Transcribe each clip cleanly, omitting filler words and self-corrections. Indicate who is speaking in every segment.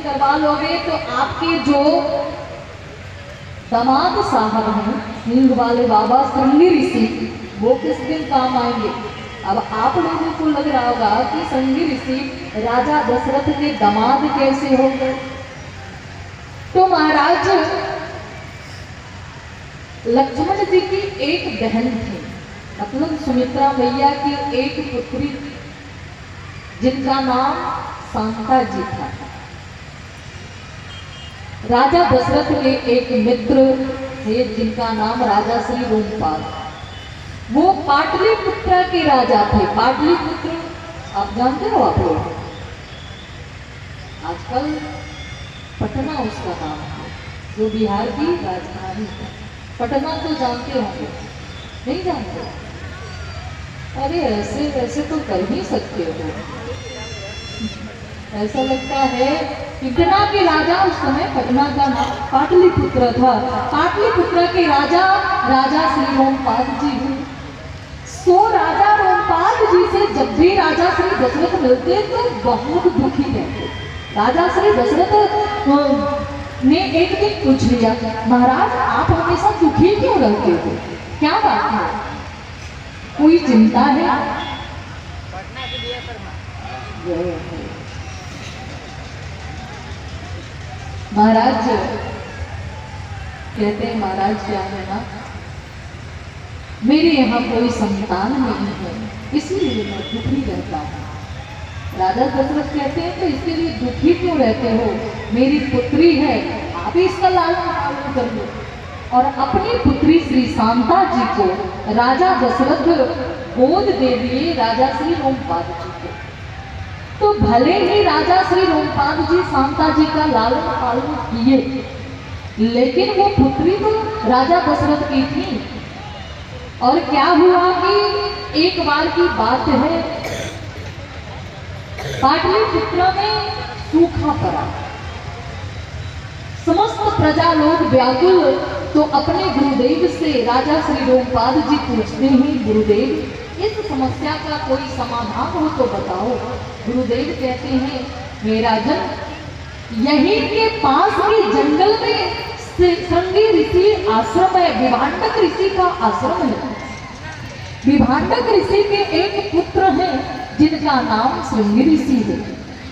Speaker 1: करवा लोगे तो आपके जो दामाद साहब हैं नींद वाले बाबा श्रृंगी ऋषि, वो किस दिन काम आएंगे। अब आप लोगों को लग रहा होगा कि श्रृंगी ऋषि राजा दशरथ के दामाद कैसे हो गए। तो महाराज लक्ष्मण जी की एक बहन थी, मतलब सुमित्रा मैया की एक पुत्री जिनका नाम शांता जी था। राजा दशरथ के एक मित्र थे जिनका नाम राजा श्री रोमपाल, वो पाटलिपुत्र के राजा थे। पाटलिपुत्र आप जानते हो आप लोग, आजकल पटना उसका नाम है, जो बिहार की राजधानी है। पटना तो जानते होंगे, नहीं जानते? अरे ऐसे वैसे तो कर ही सकते हो। ऐसा लगता है पटना के राजा, उस समय पटना का नाम पाटलिपुत्र था। पाटलिपुत्र के राजा राजा श्री रोमपाल जी हुए। सो राजा रोमपाल जी से जब भी राजा श्री दशरथ मिलते तो बहुत दुखी रहते। राजा श्री दशरथ ने एक दिन पूछ लिया, महाराज आप हमेशा दुखी क्यों रहते हो, क्या बात है, कोई चिंता है? महाराज कहते हैं, महाराज क्या है ना, मेरे यहाँ कोई संतान नहीं है, इसलिए मैं दुखी रहता हूँ। राजा दशरथ कहते हैं तो इसके लिए दुखी क्यों रहते हो, मेरी पुत्री है, आप ही इसका लालन पालन कर लो। और अपनी पुत्री श्री शांता जी को राजा दशरथ गोद दे दिए राजा श्री रोमपाल जी को। तो भले ही राजा श्री रोमपाल जी शांता जी का लालन पालन किए, लेकिन वो पुत्री तो राजा दशरथ की थी। और क्या हुआ कि एक बार की बात है, पाटलिपुत्र में सूखा पड़ा, समस्त प्रजा लोग व्याकुल। तो अपने गुरुदेव से राजा श्री रोमपाल जी पूछते हैं, गुरुदेव इस समस्या का कोई समाधान हो तो बताओ। गुरुदेव कहते हैं, मेरा जन यहीं के पास के जंगल में श्रृंगी ऋषि आश्रम है, विभांडक ऋषि का आश्रम है। विभांडक ऋषि के एक पुत्र हैं जिनका नाम श्रृंगी ऋषि है।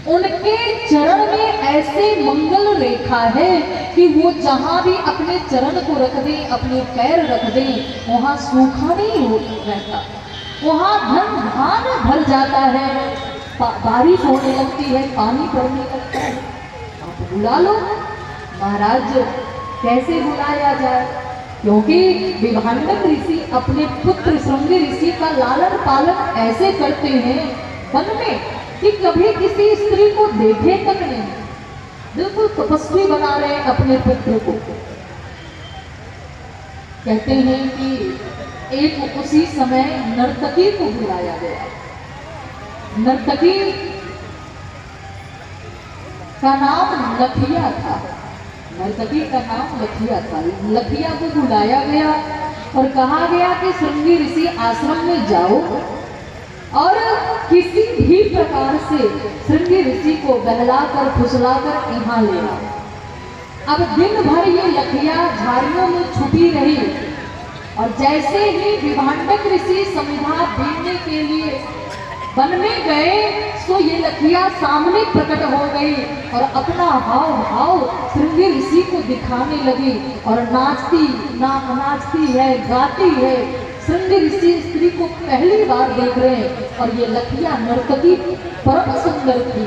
Speaker 1: उनके चरण में ऐसे मंगल रेखा है कि वो जहां भी अपने चरण को रख दें, अपने पैर रख दें, वहां सूखा नहीं रहता, वहां धन धान भर जाता है, बारिश होने लगती है, पानी पड़ने लगता है। आप बुला लो। महाराज कैसे बुलाया जाए, क्योंकि विभांडक ऋषि अपने पुत्र श्रृंगी ऋषि का लालन पालन ऐसे करते हैं वन में कि कभी किसी स्त्री को देखे तक नहीं, बिल्कुल तपस्वी बना रहे अपने पुत्र को। कहते हैं कि एक उसी समय नर्तकी को बुलाया गया। नर्तकी का नाम लखिया था, नर्तकी का नाम लखिया था। लखिया को बुलाया गया और कहा गया कि श्रृंगी ऋषि आश्रम में जाओ और किसी भी प्रकार से श्रृंगी ऋषि को बहलाकर फुसलाकर यहाँ ले आओ। अब दिन भर ये लखिया झाड़ियों में छुपी रही और जैसे ही विभांडक ऋषि समिधा बीनने के लिए वन में गए तो ये लखिया सामने प्रकट हो गई और अपना हाव भाव श्रृंगी ऋषि को दिखाने लगी और नाचती है, गाती है। श्रृंगी ऋषि स्त्री को पहली बार देख रहे हैं और ये लखिया नर्तकी परम सुंदर थी।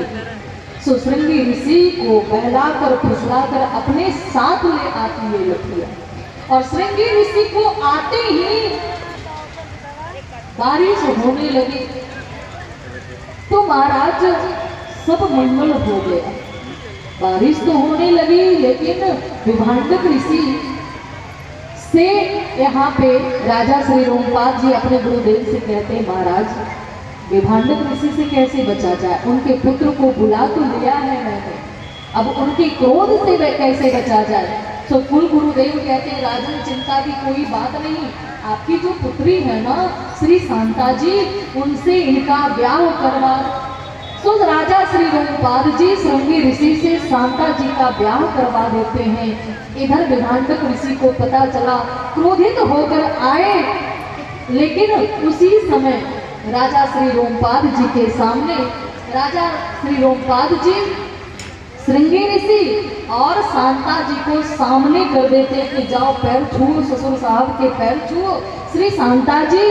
Speaker 1: सो श्रृंगी ऋषि को बहलाकर फुसलाकर अपने साथ ले आती है लखिया। और श्रृंगी ऋषि को आते ही बारिश होने लगी। तो महाराज सब मंगल हो गया, बारिश तो होने लगी, लेकिन विभांडक ऋषि से यहाँ पे राजा श्री रोमपाल जी अपने गुरुदेव से कहते हैं, महाराज विभांडक ऋषि से कैसे बचा जाए, उनके पुत्र को बुला तो लिया है मैंने, अब उनके क्रोध से वह कैसे बचा जाए। तो कुल गुरुदेव कहते हैं, राजन चिंता की कोई बात नहीं, आपकी जो पुत्री है ना श्री शांता जी, उनसे इनका ब्याह करवा सो राजा श्री रोमपाद जी श्रृंगी ऋषि से शांता जी का ब्याह करवा देते हैं। इधर विभांडक ऋषि को पता चला, क्रोधित होकर आए, लेकिन उसी समय राजा श्री रोमपाद जी के सामने राजा श्री रोमपाद जी श्रृंगी ऋषि और शांता जी को सामने कर देते कि जाओ पैर छुओ, ससुर साहब के पैर छुओ। श्री शांता जी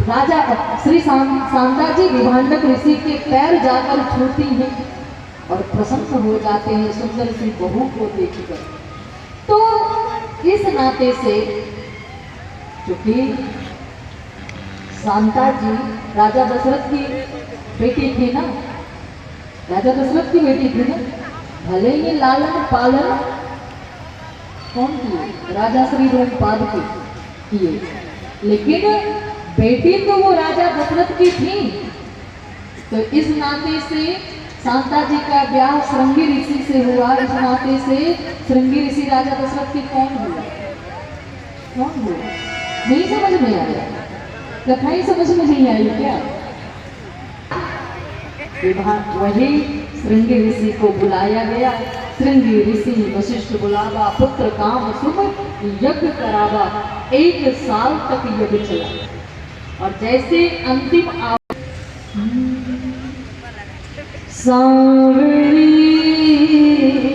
Speaker 1: राजा श्री शांता जी विभांडक ऋषि के पैर जाकर छूती हैं और प्रसन्न हो जाते हैं सुंदर सी बहू को देखकर। तो इस नाते से क्योंकि शांता जी राजा दशरथ की बेटी थी ना, राजा दशरथ की बेटी थी ना, भले ही लालन पालन कौन किए, राजा श्री रोमपाद के किए, लेकिन बेटी तो वो राजा दशरथ की थी। तो इस नाते से शांता जी का ब्याह श्रृंगी ऋषि से हुआ। इस नाते से श्रृंगी ऋषि राजा दशरथ की कौन हुआ, कौन हुआ? नहीं समझ में आया, कथाई समझ में नहीं आई क्या? वही श्रृंगी ऋषि को बुलाया गया। श्रृंगी ऋषि वशिष्ठ बुलावा, पुत्र काम शुभ यज्ञ करावा। 1 साल तक यज्ञ चला और जैसे अंतिम सांवरी